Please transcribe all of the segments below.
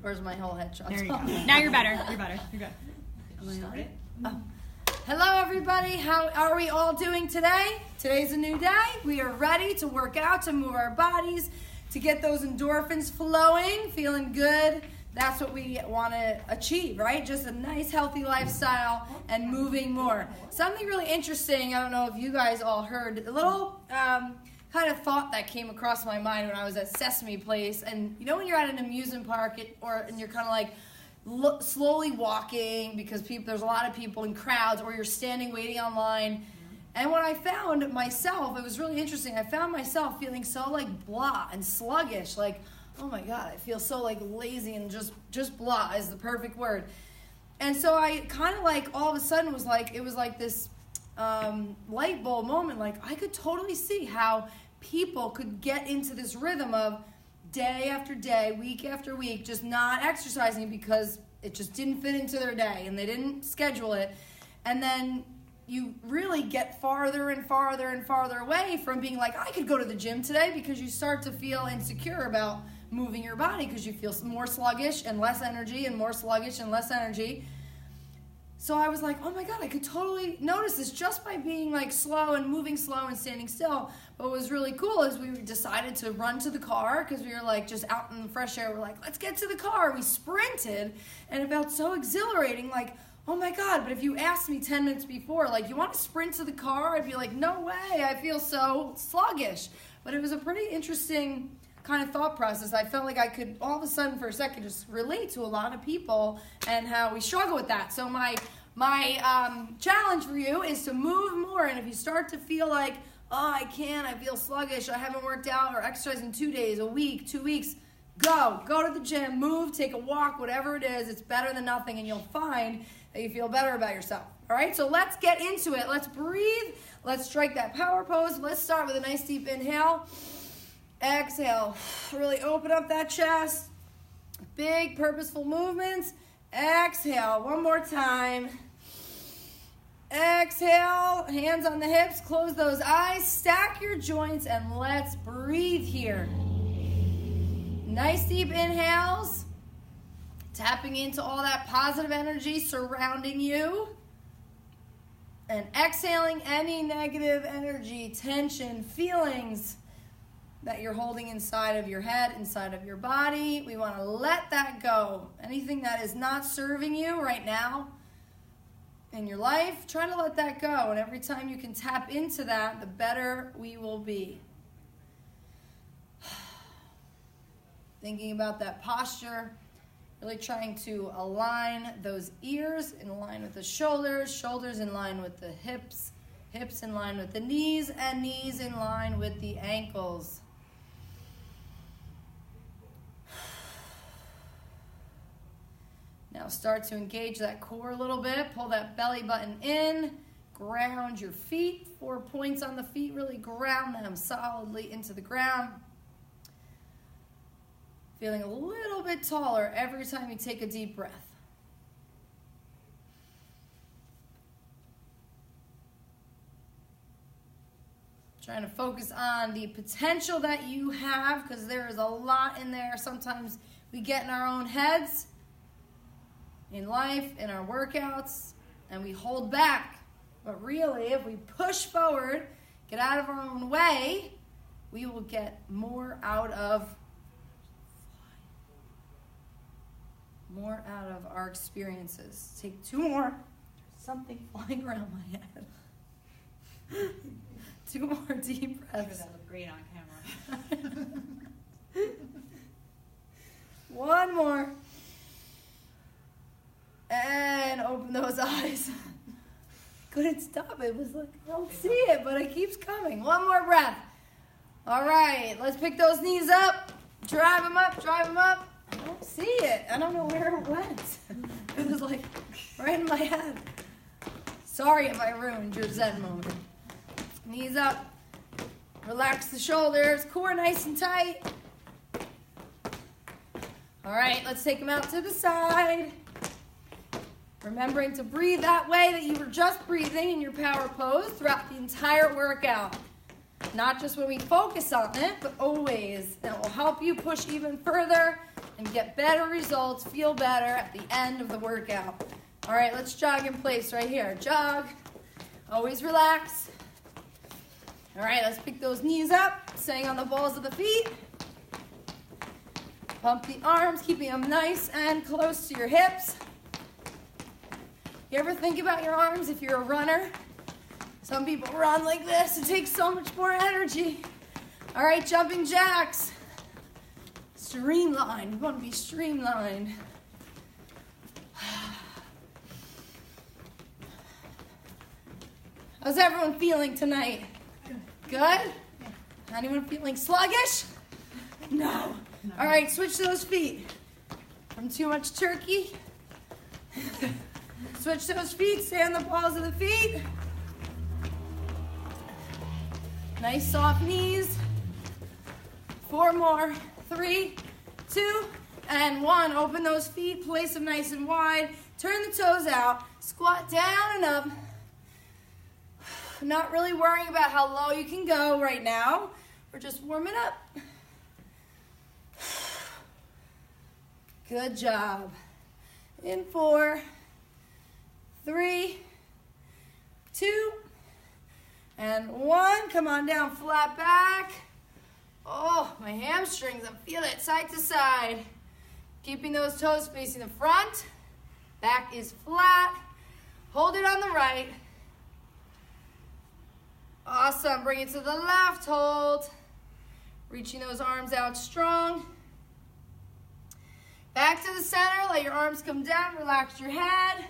Where's my whole headshot? There you go. Now you're better. You're better. You're good. Am I on it? Oh. Hello, everybody. How are we all doing today? Today's a new day. We are ready to work out, to move our bodies, to get those endorphins flowing, feeling good. That's what we want to achieve, right? Just a nice, healthy lifestyle and moving more. Something really interesting, I don't know if you guys all heard, a little kind of thought that came across my mind when I was at Sesame Place. And you know when you're at an amusement park and you're kind of like slowly walking because there's a lot of people in crowds, or you're standing waiting online. And when I found myself, it was really interesting. I found myself feeling so like blah and sluggish, like, oh my God, I feel so like lazy and just blah is the perfect word. And so I kind of like all of a sudden it was like this light bulb moment. Like I could totally see how people could get into this rhythm of day after day, week after week, just not exercising because it just didn't fit into their day and they didn't schedule it. And then you really get farther and farther and farther away from being like, I could go to the gym today, because you start to feel insecure about moving your body because you feel more sluggish and less energy and more sluggish and less energy. So I was like, oh my God, I could totally notice this just by being like slow and moving slow and standing still. But what was really cool is we decided to run to the car because we were like just out in the fresh air. We're like, let's get to the car. We sprinted and it felt so exhilarating, like, oh my God. But if you asked me 10 minutes before, like, you want to sprint to the car? I'd be like, no way. I feel so sluggish. But it was a pretty interesting kind of thought process. I felt like I could all of a sudden for a second just relate to a lot of people and how we struggle with that. So my challenge for you is to move more. And if you start to feel like, oh, I feel sluggish, I haven't worked out or exercised in 2 days, a week, 2 weeks, go to the gym, move, take a walk, whatever it is. It's better than nothing, and you'll find that you feel better about yourself. All right, so let's get into it. Let's breathe. Let's strike that power pose. Let's start with a nice deep inhale. Exhale. Really open up that chest. Big purposeful movements. Exhale. One more time. Exhale. Hands on the hips. Close those eyes. Stack your joints and let's breathe here. Nice deep inhales. Tapping into all that positive energy surrounding you. And exhaling any negative energy, tension, feelings that you're holding inside of your head, inside of your body. We want to let that go. Anything that is not serving you right now in your life, try to let that go. And every time you can tap into that, the better we will be. Thinking about that posture, really trying to align those ears in line with the shoulders, shoulders in line with the hips, hips in line with the knees, and knees in line with the ankles. Now start to engage that core a little bit. Pull that belly button in. Ground your feet. 4 points on the feet. Really ground them solidly into the ground. Feeling a little bit taller every time you take a deep breath. Trying to focus on the potential that you have, because there is a lot in there. Sometimes we get in our own heads in life, in our workouts, and we hold back. But really, if we push forward, get out of our own way, we will get more out of our experiences. Take 2 more. Something flying around my head. 2 more deep breaths. That looked great on camera. 1 more. And open those eyes. Couldn't stop it. It was like, I don't see it, but it keeps coming. 1 more breath. All right, let's pick those knees up. Drive them up, drive them up. I don't see it. I don't know where it went. It was like right in my head. Sorry if I ruined your Zen moment. Knees up. Relax the shoulders. Core nice and tight. All right, let's take them out to the side. Remembering to breathe that way that you were just breathing in your power pose throughout the entire workout. Not just when we focus on it, but always. And it will help you push even further and get better results, feel better at the end of the workout. All right, let's jog in place right here. Jog, always relax. All right, let's pick those knees up, staying on the balls of the feet. Pump the arms, keeping them nice and close to your hips. You ever think about your arms if you're a runner? Some people run like this. It takes so much more energy. All right, jumping jacks. Streamlined. You want to be streamlined. How's everyone feeling tonight? Good? Anyone feeling sluggish? No. All right, switch those feet. From too much turkey. Switch those feet, stay on the balls of the feet. Nice soft knees. 4 more. 3, 2, and 1. Open those feet, place them nice and wide. Turn the toes out. Squat down and up. Not really worrying about how low you can go right now. We're just warming up. Good job. In 4, 3, 2, and 1. Come on down, flat back. Oh, my hamstrings, I feel it, side to side. Keeping those toes facing the front. Back is flat. Hold it on the right. Awesome, bring it to the left, hold. Reaching those arms out strong. Back to the center, let your arms come down, relax your head.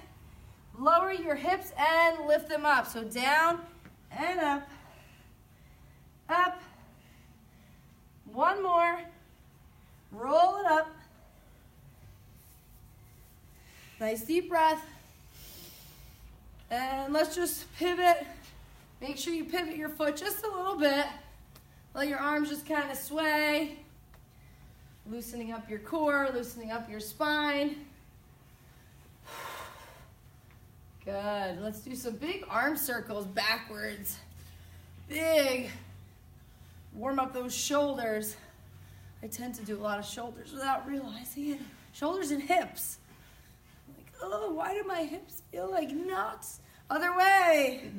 Lower your hips and lift them up. So down and up, up. 1 more. Roll it up. Nice deep breath. And let's just pivot. Make sure you pivot your foot just a little bit. Let your arms just kind of sway. Loosening up your core, loosening up your spine. Good. Let's do some big arm circles backwards. Big. Warm up those shoulders. I tend to do a lot of shoulders without realizing it. Shoulders and hips. Like, oh, why do my hips feel like nuts? Other way.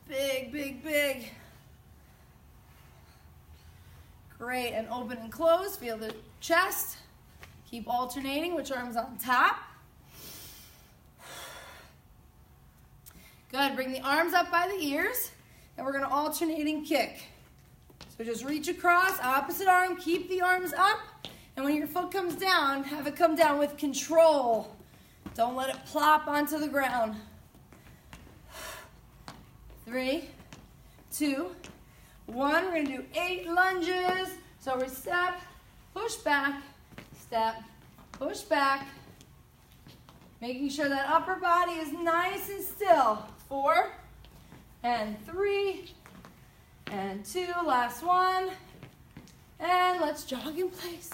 Big, big, big. Great, and open and close. Feel the chest. Keep alternating, which arm's on top. Good, bring the arms up by the ears, and we're gonna alternating kick. So just reach across, opposite arm, keep the arms up, and when your foot comes down, have it come down with control. Don't let it plop onto the ground. 3, 2, 1. We're gonna do 8 lunges. So we step, push back, step, push back. Making sure that upper body is nice and still. 4, and 3, and 2. Last one. And let's jog in place.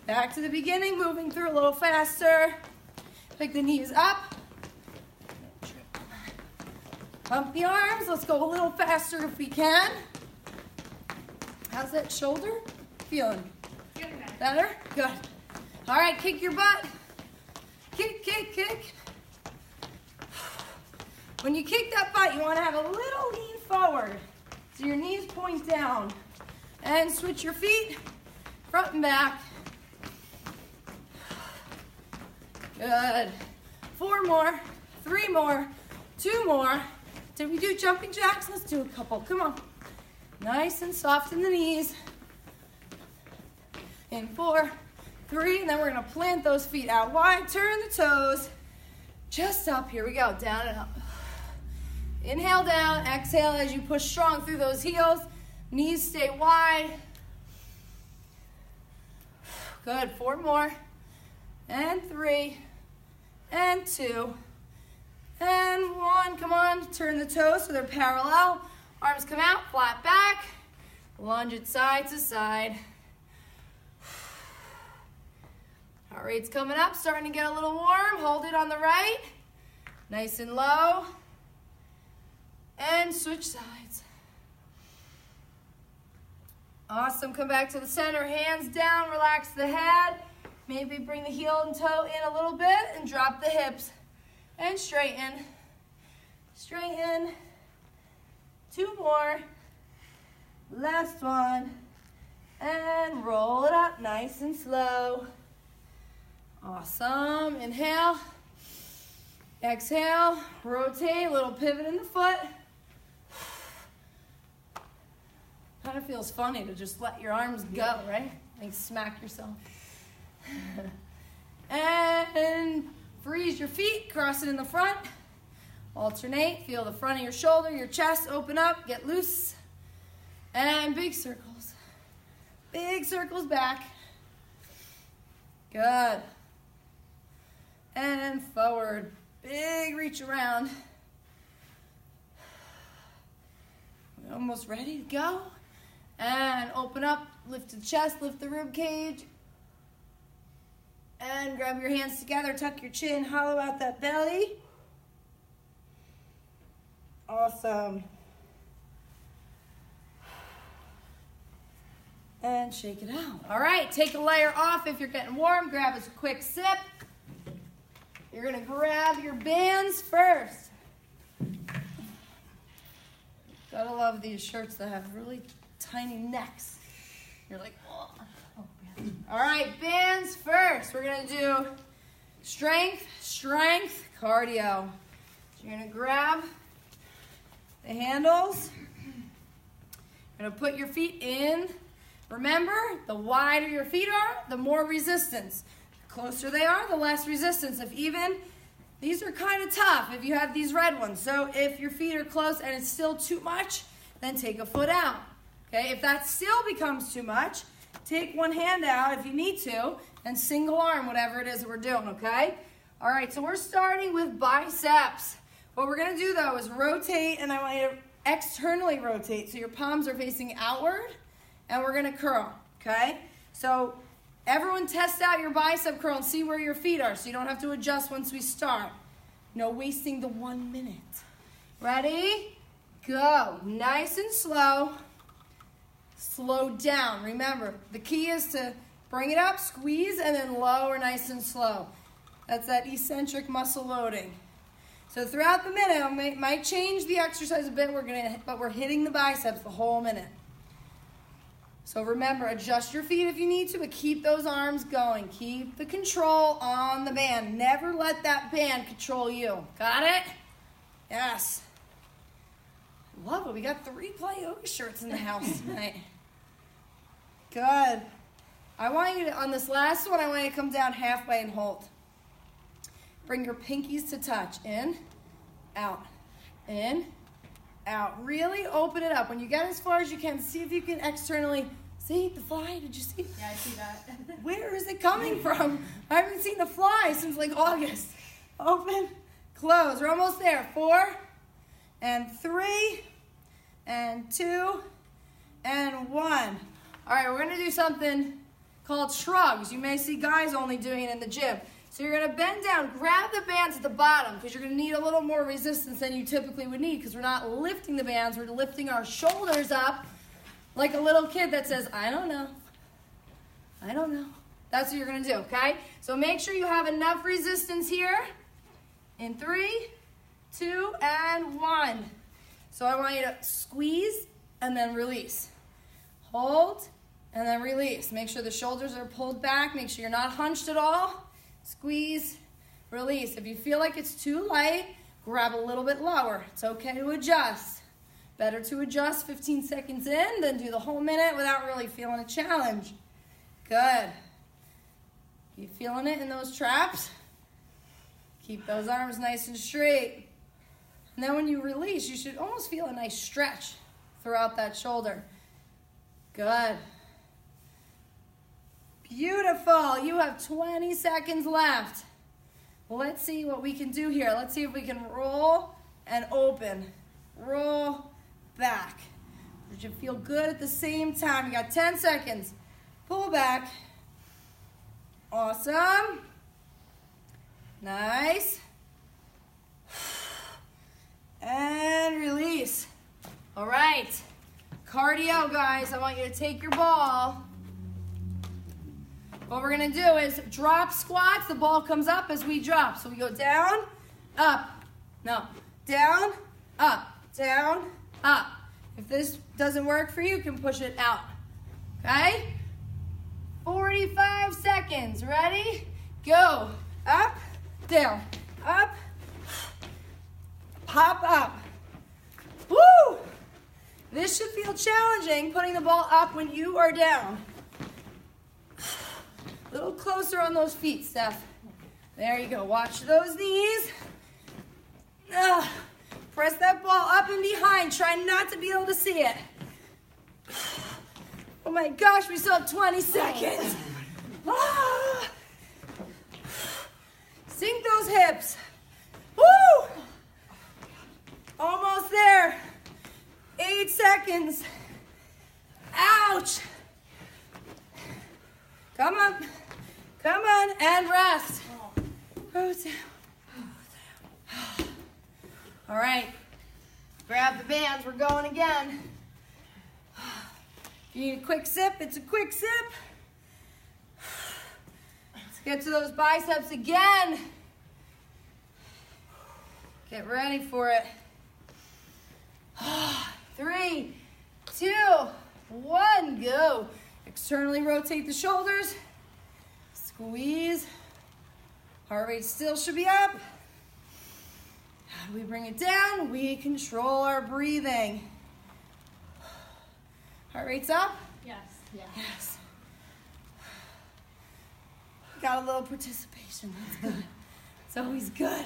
Back to the beginning, moving through a little faster. Pick the knees up. Pump the arms. Let's go a little faster if we can. How's that shoulder feeling? Better? Good. All right, kick your butt. Kick, kick, kick. When you kick that butt, you want to have a little lean forward. So your knees point down. And switch your feet, front and back. Good. 4 more, 3 more, 2 more. Did we do jumping jacks? Let's do a couple. Come on. Nice and soft in the knees. In 4, 3, and then we're going to plant those feet out wide. Turn the toes. Just up. Here we go. Down and up. Inhale down. Exhale as you push strong through those heels. Knees stay wide. Good. 4 more. And 3. And 2. And 1. Come on. Turn the toes so they're parallel. Arms come out. Flat back. Lunge it side to side. Heart rate's coming up. Starting to get a little warm. Hold it on the right. Nice and low. And switch sides. Awesome. Come back to the center. Hands down. Relax the head. Maybe bring the heel and toe in a little bit and drop the hips. And straighten. Straighten. 2 more. Last one. And roll it up nice and slow. Awesome. Inhale. Exhale. Rotate. Little pivot in the foot. Kind of feels funny to just let your arms go, right? Like smack yourself. And freeze your feet. Cross it in the front. Alternate. Feel the front of your shoulder, your chest open up. Get loose. And big circles. Big circles back. Good. And forward. Big reach around. We're almost ready to go. And open up, lift the chest, lift the rib cage. And grab your hands together, tuck your chin, hollow out that belly. Awesome. And shake it out. All right, take a layer off if you're getting warm. Grab a quick sip. You're gonna grab your bands first. Gotta love these shirts that have really tiny necks. You're like, oh. All right, bands first. We're gonna do strength, strength, cardio. So you're gonna grab the handles. You're gonna put your feet in. Remember, the wider your feet are, the more resistance. The closer they are, the less resistance. These are kind of tough if you have these red ones. So if your feet are close and it's still too much, then take a foot out. Okay, if that still becomes too much, take one hand out if you need to, and single arm whatever it is that we're doing, okay? All right, so we're starting with biceps. What we're gonna do though is rotate, and I want you to externally rotate, so your palms are facing outward, and we're gonna curl, okay? So everyone test out your bicep curl and see where your feet are, so you don't have to adjust once we start. No wasting the 1 minute. Ready? Go. Nice and slow. Slow down. Remember, the key is to bring it up, squeeze, and then lower nice and slow. That's that eccentric muscle loading. So throughout the minute, I might change the exercise a bit, but we're hitting the biceps the whole minute. So remember, adjust your feet if you need to, but keep those arms going. Keep the control on the band. Never let that band control you. Got it? Yes. Love it. We got 3 play yoga shirts in the house tonight. Good. I want you to, on this last one, I want you to come down halfway and hold. Bring your pinkies to touch. In, out, in, out. Really open it up. When you get as far as you can, see if you can externally, see the fly? Did you see? Yeah, I see that. Where is it coming from? I haven't seen the fly since like August. Open, close. We're almost there. 4 and 3 and 2 and 1. All right, we're gonna do something called shrugs. You may see guys only doing it in the gym. So you're gonna bend down, grab the bands at the bottom because you're gonna need a little more resistance than you typically would need because we're not lifting the bands, we're lifting our shoulders up like a little kid that says, I don't know. I don't know. That's what you're gonna do, okay? So make sure you have enough resistance here. In 3, 2, and 1. So I want you to squeeze and then release. Hold and then release. Make sure the shoulders are pulled back. Make sure you're not hunched at all. Squeeze, release. If you feel like it's too light, grab a little bit lower. It's okay to adjust. Better to adjust 15 seconds in than do the whole minute without really feeling a challenge. Good. You feeling it in those traps? Keep those arms nice and straight. And then when you release, you should almost feel a nice stretch throughout that shoulder. Good. Beautiful. You have 20 seconds left. Let's see what we can do here. Let's see if we can roll and open. Roll back. You should feel good at the same time. You got 10 seconds. Pull back. Awesome. Nice. And release. All right. Cardio, guys. I want you to take your ball. What we're going to do is drop squats. The ball comes up as we drop. So we go down, up. No. Down, up. Down, up. If this doesn't work for you, you can push it out. Okay? 45 seconds. Ready? Go. Up, down, up, pop up. Woo! This should feel challenging, putting the ball up when you are down. A little closer on those feet, Steph. There you go. Watch those knees. Press that ball up and behind. Try not to be able to see it. Oh my gosh, we still have 20 seconds. Sink those hips. Woo! Almost there. 8 seconds. Ouch. Come on. Come on and rest. Go down. All right. Grab the bands. We're going again. If you need a quick sip, it's a quick sip. Let's get to those biceps again. Get ready for it. 3, 2, 1, go. Externally rotate the shoulders. Squeeze. Heart rate still should be up. How do we bring it down? We control our breathing. Heart rate's up? Yes. Yeah. Yes. Got a little participation. That's good. It's always good.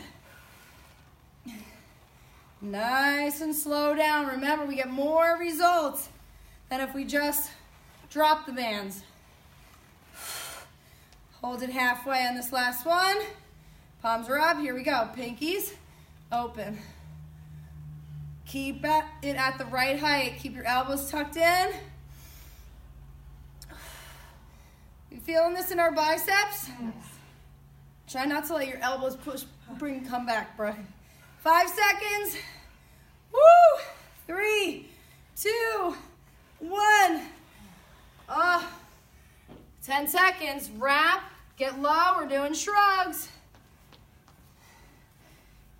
Nice and slow down. Remember, we get more results than if we just drop the bands. Hold it halfway on this last one. Palms are up. Here we go. Pinkies open. Keep it at the right height. Keep your elbows tucked in. You feeling this in our biceps? Yes. Try not to let your elbows come back, bro. 5 seconds. Woo! 3, 2, 1. 10 seconds. Wrap. Get low. We're doing shrugs.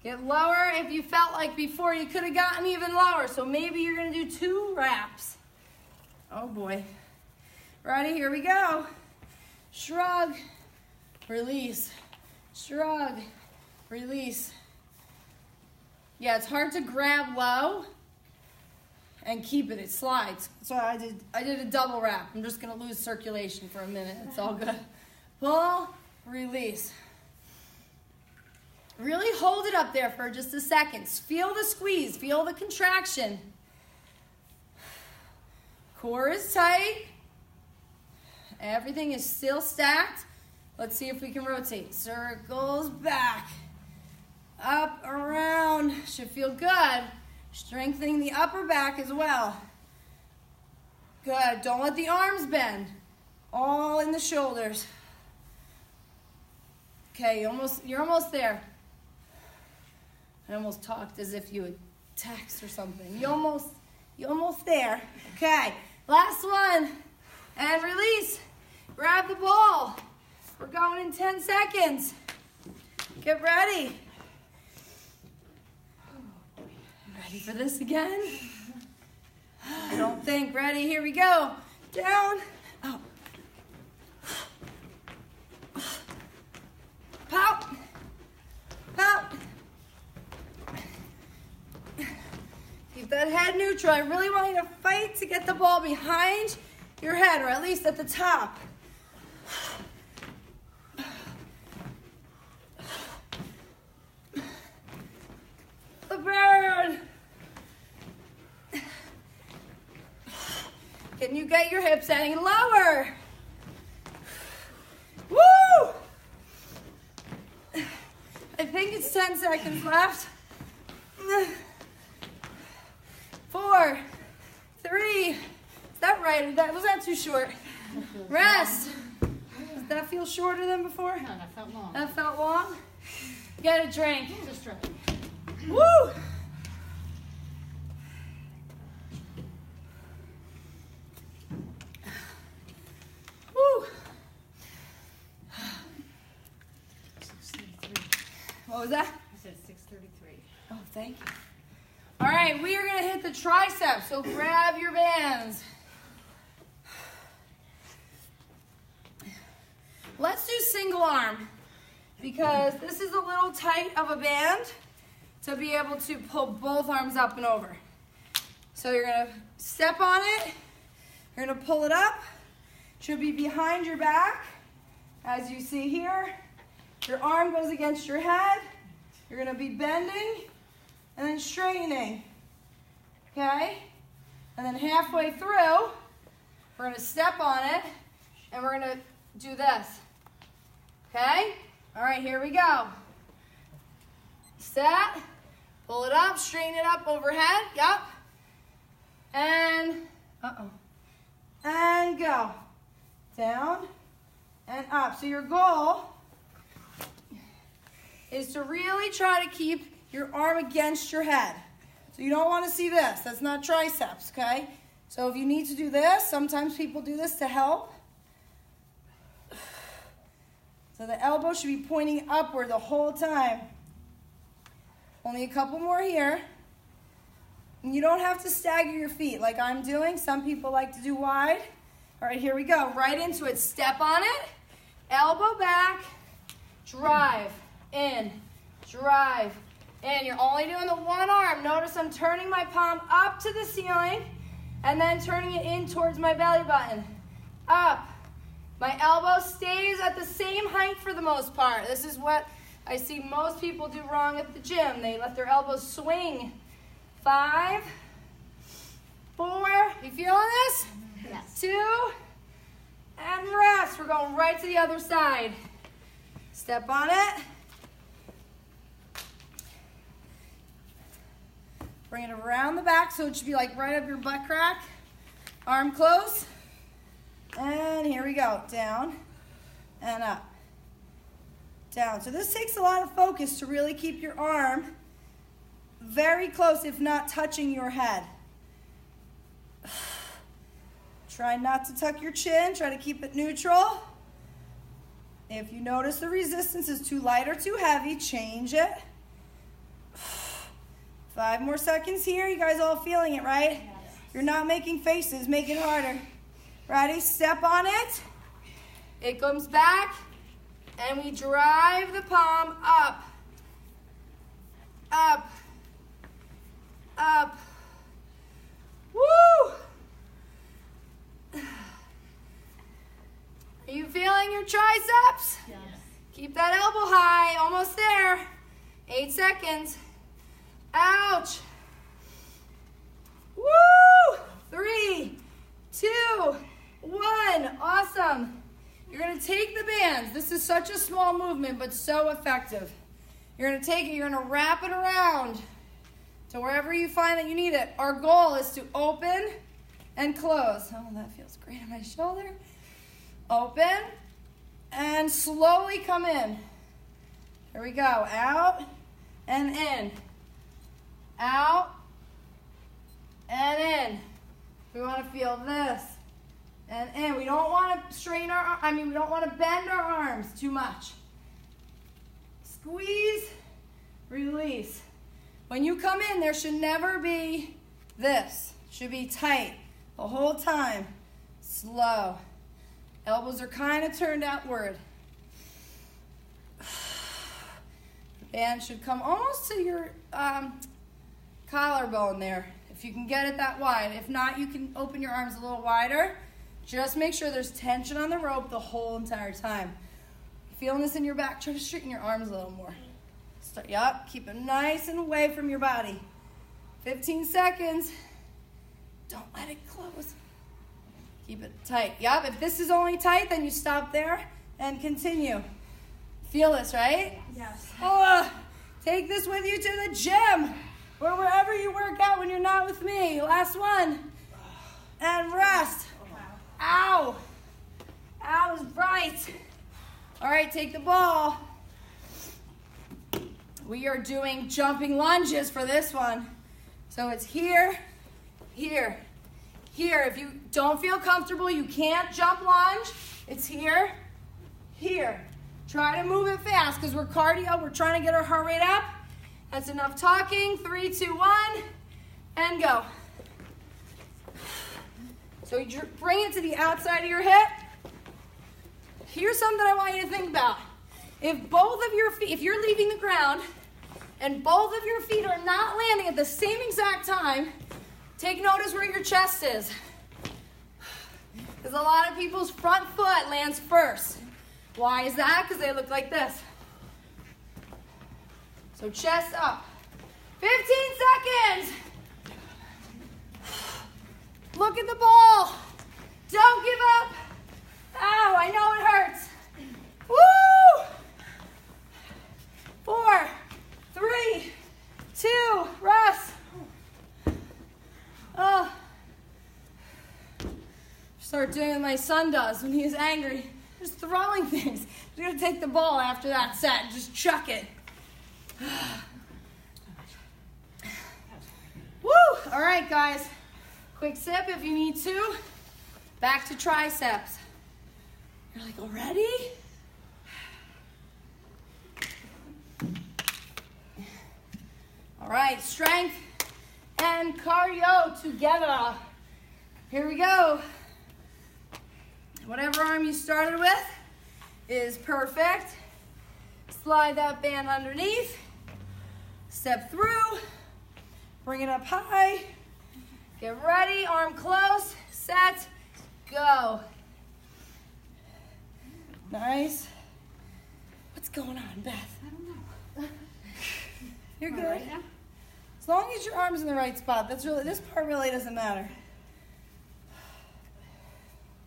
Get lower. If you felt like before, you could have gotten even lower. So maybe you're going to do 2 wraps. Oh, boy. Ready? Here we go. Shrug. Release. Shrug. Release. Yeah, it's hard to grab low and keep it. It slides. So I did a double wrap. I'm just going to lose circulation for a minute. It's all good. Pull. Release. Really hold it up there for just a second. Feel the squeeze. Feel the contraction. Core is tight. Everything is still stacked. Let's see if we can rotate. Circles back. Up, around. Should feel good. Strengthening the upper back as well. Good. Don't let the arms bend. All in the shoulders. Okay, you're almost there. I almost talked as if you would text or something. You almost there. Okay, last one. And release. Grab the ball. We're going in 10 seconds. Get ready. Ready for this again? I don't think. Ready? Here we go. Down. Up. Pop. Pop. Keep that head neutral. I really want you to fight to get the ball behind your head, or at least at the top. The bird. Can you get your hips any lower? Woo! I think it's 10 seconds left. 4, 3. Is that right? Was that too short? Rest. Does that feel shorter than before? No, that felt long. That felt long? Get a drink. Just stretch. Woo! What was that? I said 6:33. Oh, thank you. All right, we are going to hit the triceps, so grab your bands. Let's do single arm because this is a little tight of a band to be able to pull both arms up and over. So you're going to step on it, you're going to pull it up, should be behind your back, as you see here. Your arm goes against your head, you're going to be bending and then straightening, okay? And then halfway through, we're going to step on it and we're going to do this, okay? All right, here we go. Set, pull it up, straighten it up overhead, yep. And, and go. Down and up. So your goal is to really try to keep your arm against your head. So you don't want to see this. That's not triceps, okay? So if you need to do this, sometimes people do this to help. So the elbow should be pointing upward the whole time. Only a couple more here. And you don't have to stagger your feet like I'm doing. Some people like to do wide. All right, here we go. Right into it. Step on it. Elbow back. Drive. In. Drive. In. You're only doing the one arm. Notice I'm turning my palm up to the ceiling and then turning it in towards my belly button. Up. My elbow stays at the same height for the most part. This is what I see most people do wrong at the gym. They let their elbows swing. 5, 4, you feeling this? Yes. 2, and rest. We're going right to the other side. Step on it. Bring it around the back so it should be like right up your butt crack. Arm close. And here we go. Down and up. Down. So this takes a lot of focus to really keep your arm very close, if not touching your head. Try not to tuck your chin. Try to keep it neutral. If you notice the resistance is too light or too heavy, change it. 5 more seconds here. You guys all feeling it, right? Yes. You're not making faces. Make it harder. Ready? Step on it. It comes back, and we drive the palm up. Up. Up. Woo! Are you feeling your triceps? Yes. Keep that elbow high. Almost there. 8 seconds. Ouch. Woo! 3, 2, 1. Awesome. You're going to take the bands. This is such a small movement, but so effective. You're going to take it. You're going to wrap it around to wherever you find that you need it. Our goal is to open and close. Oh, that feels great on my shoulder. Open and slowly come in. Here we go. Out and in. Out and in. We want to feel this and in. We don't want to we don't want to bend our arms too much. Squeeze, release. When you come in, there should never be this. It should be tight the whole time. Slow. Elbows are kind of turned outward. Band should come almost to your collarbone there, if you can get it that wide. If not, you can open your arms a little wider. Just make sure there's tension on the rope the whole entire time. Feeling this in your back, try to straighten your arms a little more. Yep, keep it nice and away from your body. 15 seconds. Don't let it close. Keep it tight. Yep, if this is only tight, then you stop there and continue. Feel this, right? Yes. Oh, take this with you to the gym or wherever you work out when you're not with me. Last one. And rest. Ow. Ow is right. All right, take the ball. We are doing jumping lunges for this one. So it's here, here, here. If you don't feel comfortable, you can't jump lunge. It's here, here. Try to move it fast because we're cardio. We're trying to get our heart rate up. That's enough talking. 3, 2, 1, and go. So you bring it to the outside of your hip. Here's something I want you to think about. If both of your feet, if you're leaving the ground and both of your feet are not landing at the same exact time, take notice where your chest is. Because a lot of people's front foot lands first. Why is that? Because they look like this. So chest up. 15 seconds. Look at the ball. Don't give up. Ow, I know it hurts. Woo! 4, 3, 2, rest. Oh. Start doing what my son does when he's angry. Just throwing things. He's going to take the ball after that set and just chuck it. Woo! All right, guys. Quick sip if you need to. Back to triceps. You're like, already? All right, strength and cardio together. Here we go. Whatever arm you started with is perfect. Slide that band underneath. Step through. Bring it up high. Get ready, arm close, set, go. Nice. What's going on, Beth? I don't know. You're good. Right now? As long as your arm's in the right spot, this part really doesn't matter.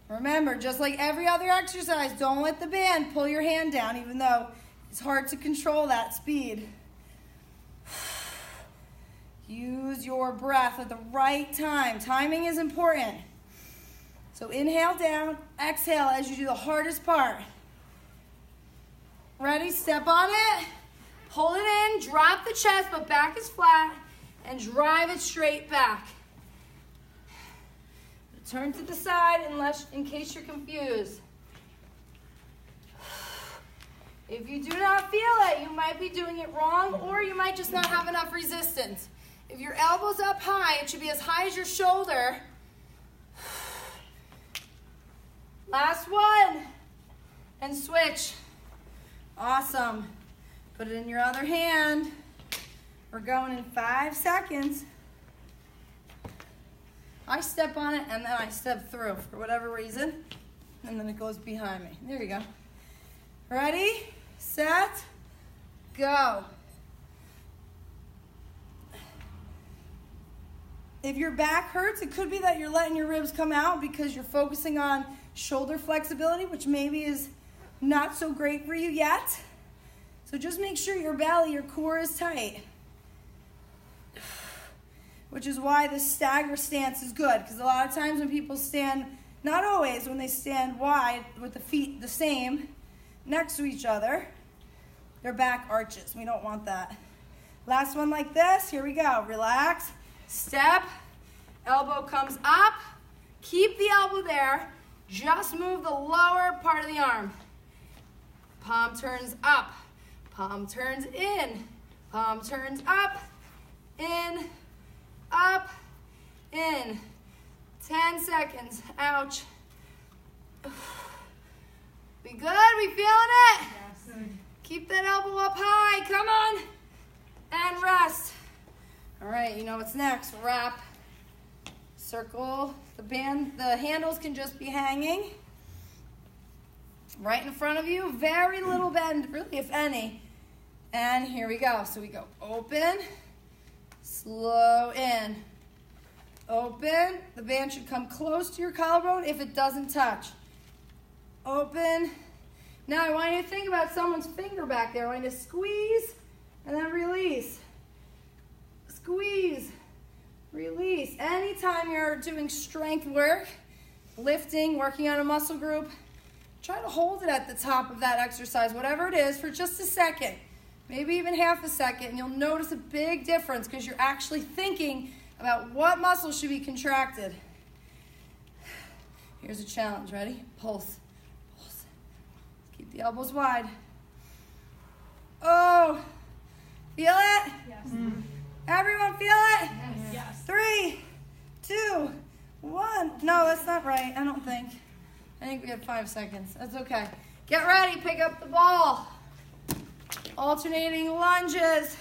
Remember, just like every other exercise, don't let the band pull your hand down, even though it's hard to control that speed. Use your breath at the right time. Timing is important. So inhale down, exhale as you do the hardest part. Ready? Step on it. Hold it in, drop the chest, but back is flat, and drive it straight back. Turn to the side in case you're confused. If you do not feel it, you might be doing it wrong, or you might just not have enough resistance. If your elbow's up high, it should be as high as your shoulder. Last one. And switch. Awesome. Put it in your other hand. We're going in 5 seconds. I step on it and then I step through for whatever reason. And then it goes behind me. There you go. Ready, set, go. If your back hurts, it could be that you're letting your ribs come out because you're focusing on shoulder flexibility, which maybe is not so great for you yet. So just make sure your belly, your core is tight. Which is why the stagger stance is good, because a lot of times when people stand, not always, when they stand wide with the feet the same next to each other, their back arches. We don't want that. Last one like this. Here we go. Relax. Step. Elbow comes up. Keep the elbow there. Just move the lower part of the arm. Palm turns up. Palm turns in. Palm turns up. In. Up. In. 10 seconds. Ouch. We good? We feeling it? Yes. Keep that elbow up high. Come on. And rest. All right, you know what's next. Wrap. Circle. The handles can just be hanging right in front of you. Very little bend, really, if any. And here we go. So we go open, slow in. Open. The band should come close to your collarbone if it doesn't touch. Open. Now I want you to think about someone's finger back there. I want you to squeeze and then release. Squeeze, release. Anytime you're doing strength work, lifting, working on a muscle group, try to hold it at the top of that exercise, whatever it is, for just a second, maybe even half a second, and you'll notice a big difference because you're actually thinking about what muscle should be contracted. Here's a challenge. Ready? Pulse. Pulse. Keep the elbows wide. go. Feel it? Yes. Everyone feel it? Yes. 3, 2, 1. No, that's not right. I don't think. I think we have 5 seconds. That's okay. Get ready. Pick up the ball. Alternating lunges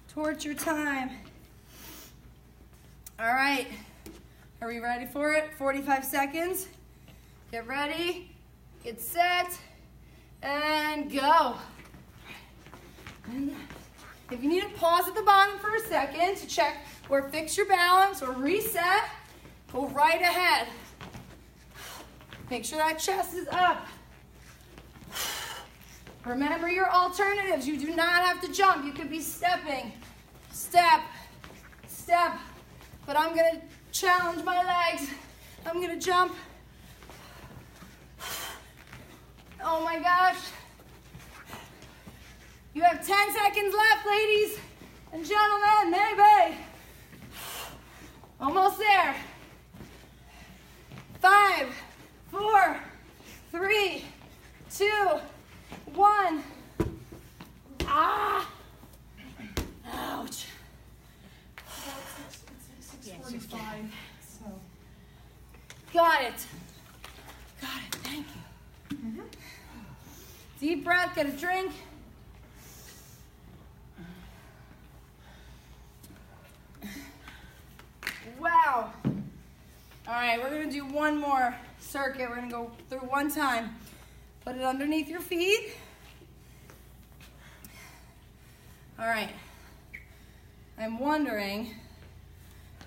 towards your time. All right. Are we ready for it? 45 seconds. Get ready. Get set. And go. And if you need to pause at the bottom for a second to check or fix your balance or reset, go right ahead. Make sure that chest is up. Remember your alternatives. You do not have to jump. You could be stepping. Step. Step. But I'm going to challenge my legs. I'm going to jump. Oh my gosh. You have 10 seconds left, ladies and gentlemen. Maybe. Almost there. 5, 4, 3, 2, 1. Ah! Ouch. Yeah, 6:45. So. Got it. Got it. Thank you. Deep breath. Get a drink. Wow. All right, we're going to do one more circuit. We're going to go through one time. Put it underneath your feet. All right. I'm wondering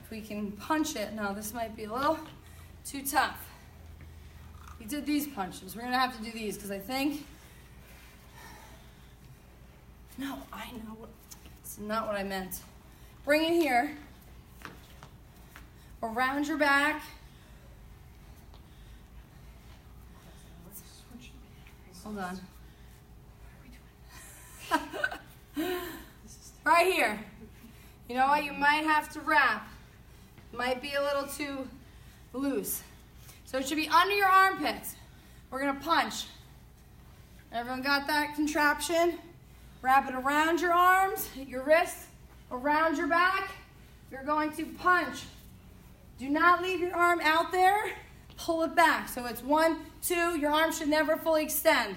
if we can punch it. No, this might be a little too tough. We did these punches. We're going to have to do these because I think... No, I know. It's not what I meant. Bring it here. Around your back. Hold on. Right here. You know what? You might have to wrap. Might be a little too loose. So it should be under your armpits. We're going to punch. Everyone got that contraption? Wrap it around your arms, your wrists, around your back. You're going to punch. Do not leave your arm out there. Pull it back. So it's 1, 2. Your arm should never fully extend.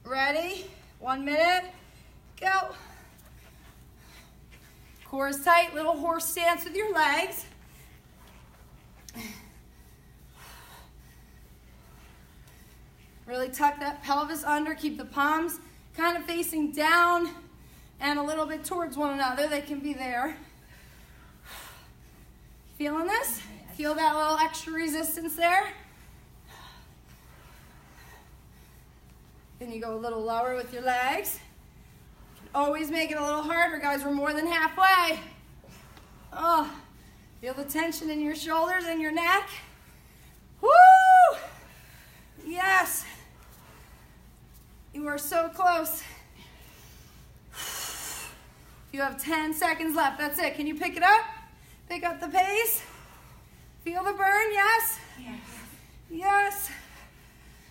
Ready? 1 minute. Go. Core is tight. Little horse stance with your legs. Really tuck that pelvis under. Keep the palms kind of facing down and a little bit towards one another. They can be there. Feeling this? Feel that little extra resistance there? Then you go a little lower with your legs. Always make it a little harder, guys. We're more than halfway. Oh, feel the tension in your shoulders and your neck. Woo! Yes. You are so close. You have 10 seconds left. That's it. Can you pick it up? Pick up the pace. Feel the burn, yes? Yes. Yes.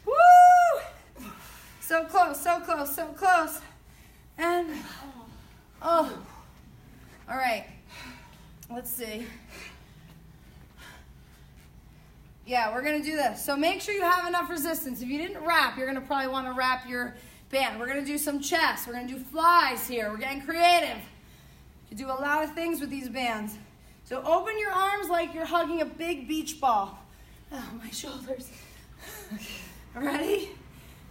Woo! So close, so close, so close. And, oh. All right. Let's see. Yeah, we're going to do this. So make sure you have enough resistance. If you didn't wrap, you're going to probably want to wrap your band. We're going to do some chest. We're going to do flies here. We're getting creative. You do a lot of things with these bands. So open your arms like you're hugging a big beach ball. Oh, my shoulders. Ready?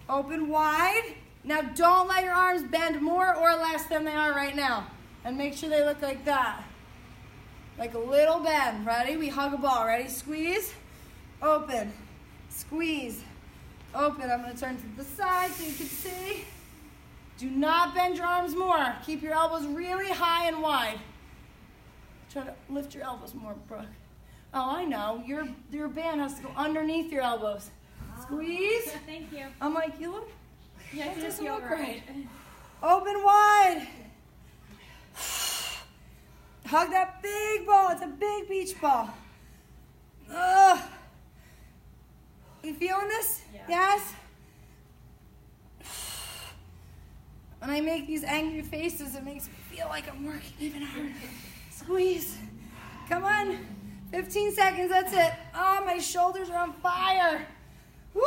Open wide. Now don't let your arms bend more or less than they are right now. And make sure they look like that. Like a little bend. Ready? We hug a ball. Ready? Squeeze. Open. Squeeze. Open. I'm going to turn to the side so you can see. Do not bend your arms more. Keep your elbows really high and wide. Try to lift your elbows more, Brooke. Oh, I know. Your band has to go underneath your elbows. Squeeze. Thank you. I'm like, you look. Yeah, That you doesn't feel look right. right. Open wide. Hug that big ball. It's a big beach ball. Ugh. You feeling this? Yeah. Yes? and I make these angry faces, it makes me feel like I'm working even harder. Squeeze. Come on. 15 seconds, that's it. Oh, my shoulders are on fire. Woo!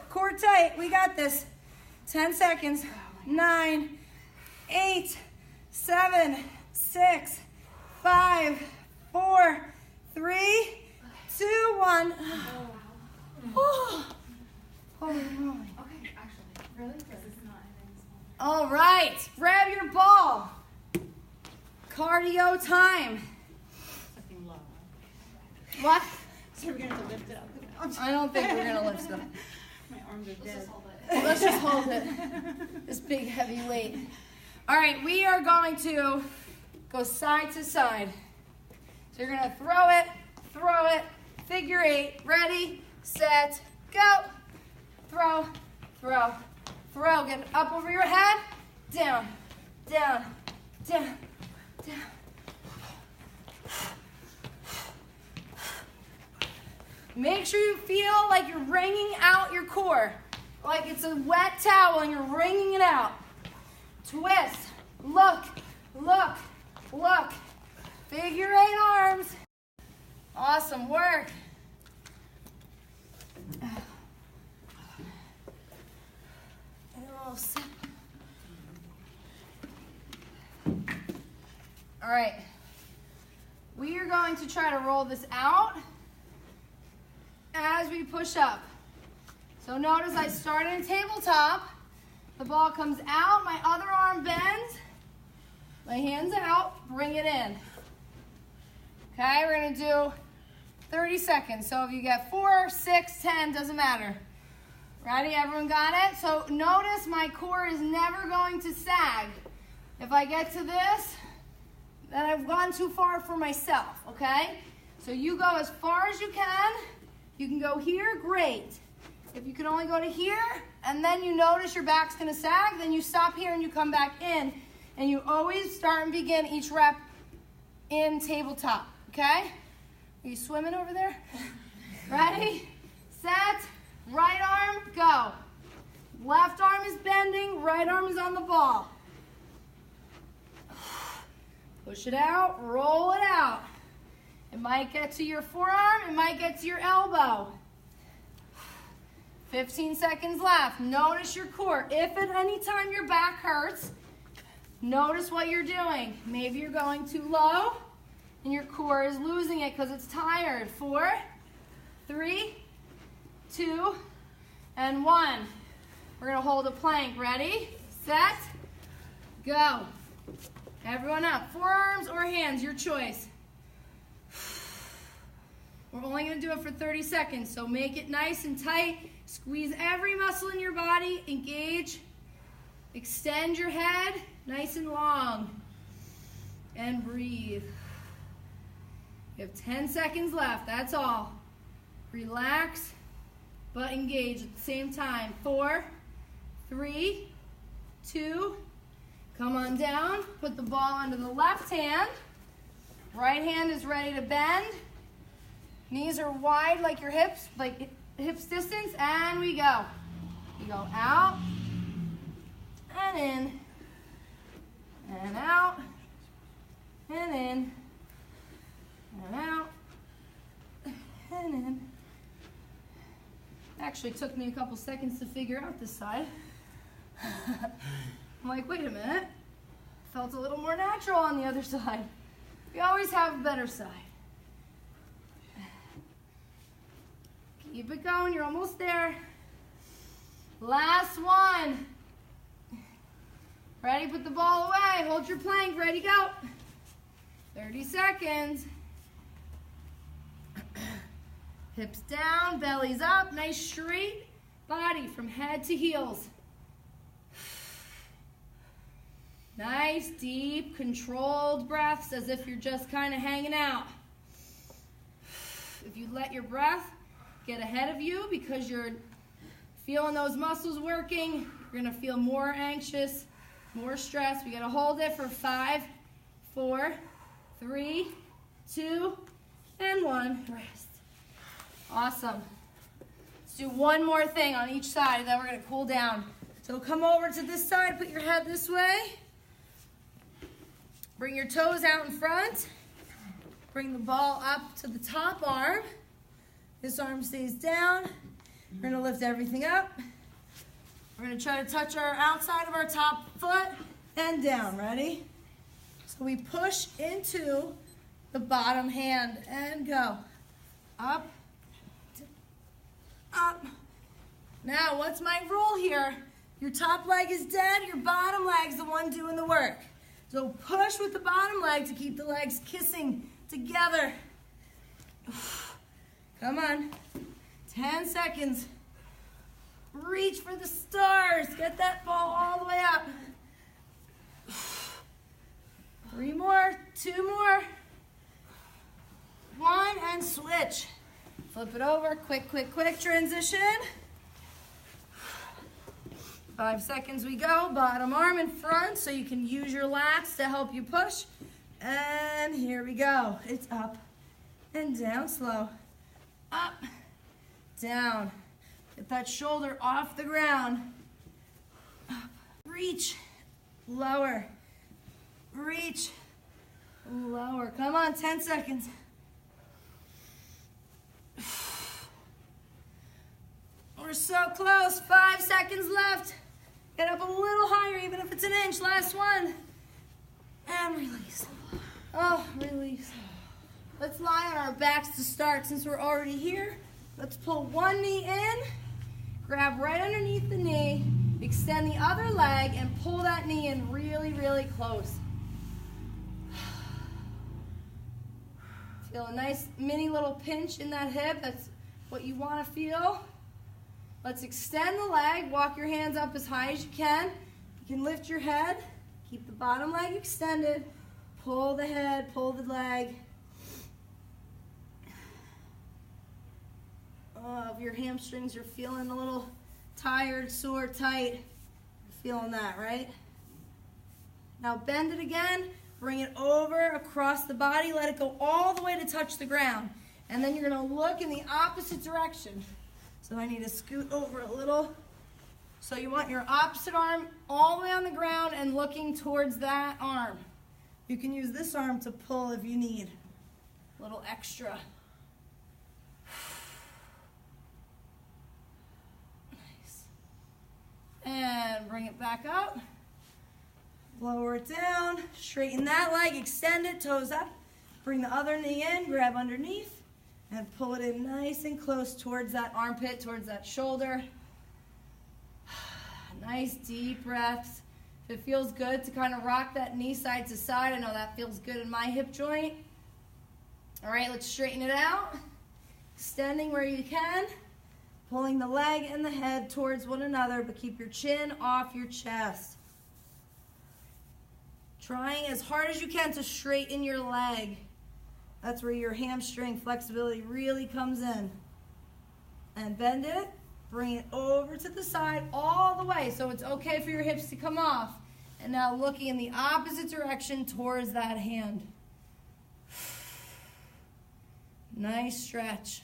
Core tight, we got this. 10 seconds. 9, 8, 7, 6, 5, 4, 3, 2, 1. Oh. Holy moly. Okay, actually, really? Because it's not anything small. All right, grab your ball. Cardio time. Something low. What? So we're going to lift it up. I don't think we're gonna lift them. My arms are dead. Let's just hold it. This big heavy weight. All right, we are going to go side to side. So you're gonna throw it, figure 8. Ready, set, go. Throw, throw, throw. Get up over your head, down, down, down, down. Make sure you feel like you're wringing out your core. Like it's a wet towel and you're wringing it out. Twist. Look. Look. Look. Figure 8 arms. Awesome work. And a little sip. All right. We are going to try to roll this out as we push up. So notice I start in tabletop. The ball comes out, my other arm bends, my hands out, bring it in. Okay, we're gonna do 30 seconds. So if you get 4, 6, 10, doesn't matter. Ready, everyone got it? So notice my core is never going to sag. If I get to this, then I've gone too far for myself, okay? So you go as far as you can. You can go here, great. If you can only go to here, and then you notice your back's gonna sag, then you stop here and you come back in. And you always start and begin each rep in tabletop, okay? Are you swimming over there? Ready, set, right arm, go. Left arm is bending, right arm is on the ball. Push it out, roll it out. It might get to your forearm, it might get to your elbow. 15 seconds left. Notice your core. If at any time your back hurts, notice what you're doing. Maybe you're going too low and your core is losing it because it's tired. 4, 3, 2, and 1. We're going to hold a plank. Ready, set, go. Everyone up. Forearms or hands, your choice. We're only going to do it for 30 seconds, so make it nice and tight. Squeeze every muscle in your body. Engage. Extend your head nice and long. And breathe. You have 10 seconds left. That's all. Relax, but engage at the same time. 4, 3, 2, come on down. Put the ball under the left hand. Right hand is ready to bend. Knees are wide like your hips, like hips distance, and we go. We go out, and in, and out, and in, and out, and in. Actually took me a couple seconds to figure out this side. I'm like, wait a minute. Felt a little more natural on the other side. We always have a better side. Keep it going, you're almost there. Last one. Ready, put the ball away. Hold your plank, ready, go. 30 seconds. Hips down, belly's up, nice straight body from head to heels. Nice, deep, controlled breaths as if you're just kind of hanging out. If you let your breath get ahead of you because you're feeling those muscles working, you're gonna feel more anxious, more stressed. We gotta hold it for 5, 4, 3, 2, and 1. Rest. Awesome. Let's do one more thing on each side, and then we're gonna cool down. So come over to this side, put your head this way. Bring your toes out in front. Bring the ball up to the top arm. This arm stays down. We're gonna lift everything up. We're gonna try to touch our outside of our top foot and down, ready? So we push into the bottom hand and go. Up, up. Now, what's my rule here? Your top leg is dead, your bottom leg's the one doing the work. So push with the bottom leg to keep the legs kissing together. Come on, 10 seconds. Reach for the stars. Get that ball all the way up. 3 more, 2 more. 1 and switch. Flip it over, quick transition. 5 seconds we go, bottom arm in front so you can use your lats to help you push. And here we go. It's up and down slow. Up, down. Get that shoulder off the ground. Up, reach, lower, reach, lower. Come on, 10 seconds. We're so close, 5 seconds left. Get up a little higher, even if it's an inch. Last one. And release. Oh, release. Let's lie on our backs to start. Since we're already here, let's pull one knee in, grab right underneath the knee, extend the other leg, and pull that knee in really, really close. Feel a nice mini little pinch in that hip. That's what you want to feel. Let's extend the leg. Walk your hands up as high as you can. You can lift your head. Keep the bottom leg extended. Pull the head, pull the leg. Oh, if your hamstrings are feeling a little tired, sore, tight, you're feeling that, right? Now bend it again. Bring it over across the body. Let it go all the way to touch the ground. And then you're going to look in the opposite direction. So I need to scoot over a little. So you want your opposite arm all the way on the ground and looking towards that arm. You can use this arm to pull if you need a little extra. Nice. And bring it back up. Lower it down. Straighten that leg. Extend it, toes up. Bring the other knee in. Grab underneath. And pull it in nice and close towards that armpit, towards that shoulder. Nice deep breaths. If it feels good to kind of rock that knee side to side, I know that feels good in my hip joint. All right, let's straighten it out. Extending where you can. Pulling the leg and the head towards one another, but keep your chin off your chest. Trying as hard as you can to straighten your leg. That's where your hamstring flexibility really comes in. And bend it, bring it over to the side all the way so it's okay for your hips to come off. And now looking in the opposite direction towards that hand. Nice stretch.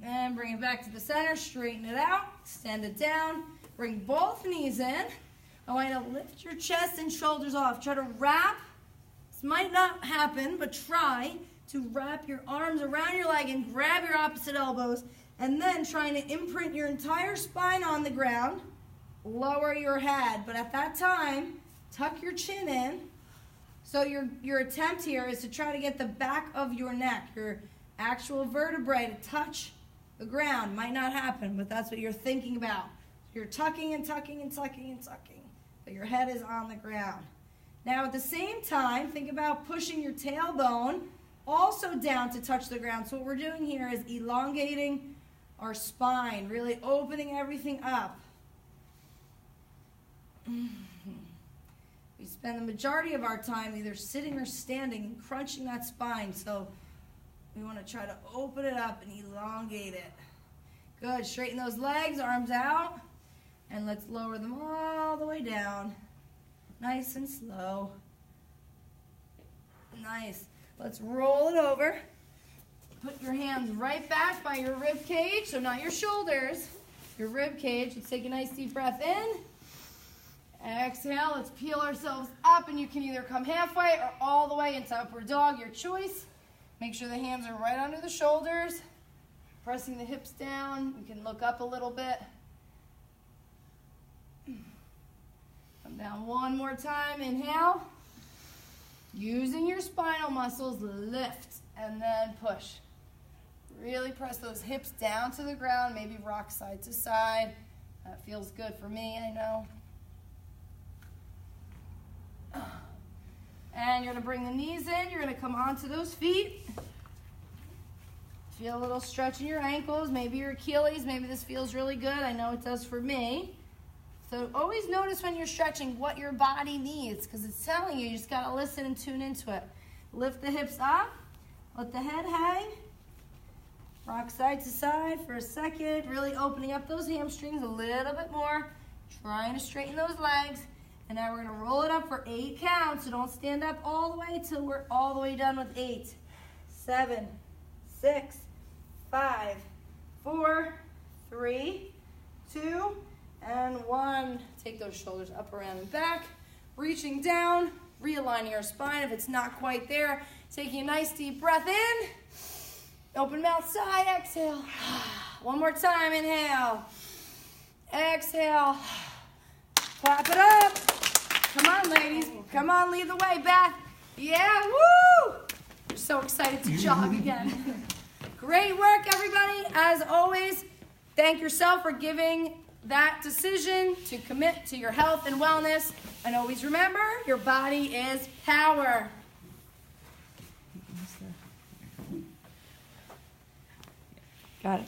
And bring it back to the center, straighten it out, extend it down, bring both knees in. I want you to lift your chest and shoulders off. Try to wrap, this might not happen, but try to wrap your arms around your leg and grab your opposite elbows, and then trying to imprint your entire spine on the ground, lower your head. But at that time, tuck your chin in. So your attempt here is to try to get the back of your neck, your actual vertebrae to touch the ground. Might not happen, but that's what you're thinking about. You're tucking and tucking and tucking and tucking, but your head is on the ground. Now at the same time, think about pushing your tailbone also down to touch the ground. So what we're doing here is elongating our spine, really opening everything up. We spend the majority of our time either sitting or standing and crunching that spine. So we want to try to open it up and elongate it. Good. Straighten those legs, arms out. And let's lower them all the way down. Nice and slow. Nice. Let's roll it over. Put your hands right back by your rib cage, so not your shoulders, your rib cage. Let's take a nice deep breath in. Exhale, let's peel ourselves up, and you can either come halfway or all the way into upward dog, your choice. Make sure the hands are right under the shoulders, pressing the hips down. You can look up a little bit. Come down one more time, inhale. Using your spinal muscles, lift and then push. Really press those hips down to the ground, maybe rock side to side. That feels good for me, I know. And you're going to bring the knees in. You're going to come onto those feet. Feel a little stretch in your ankles, maybe your Achilles. Maybe this feels really good. I know it does for me. So always notice when you're stretching what your body needs, because it's telling you. You just got to listen and tune into it. Lift the hips up. Let the head hang. Rock side to side for a second. Really opening up those hamstrings a little bit more. Trying to straighten those legs. And now we're going to roll it up for 8 counts. So don't stand up all the way till we're all the way done with 8, 7, 6, 5, 4, 3, 2, and 1. Take those shoulders up, around, and back. Reaching down, realigning our spine if it's not quite there. Taking a nice deep breath in. Open mouth side, exhale. One more time, inhale. Exhale. Clap it up. Come on, ladies. Come on, lead the way, Beth. Yeah, woo! We're so excited to jog again. Great work, everybody. As always, thank yourself for giving that decision to commit to your health and wellness. And always remember, your body is power. Got it.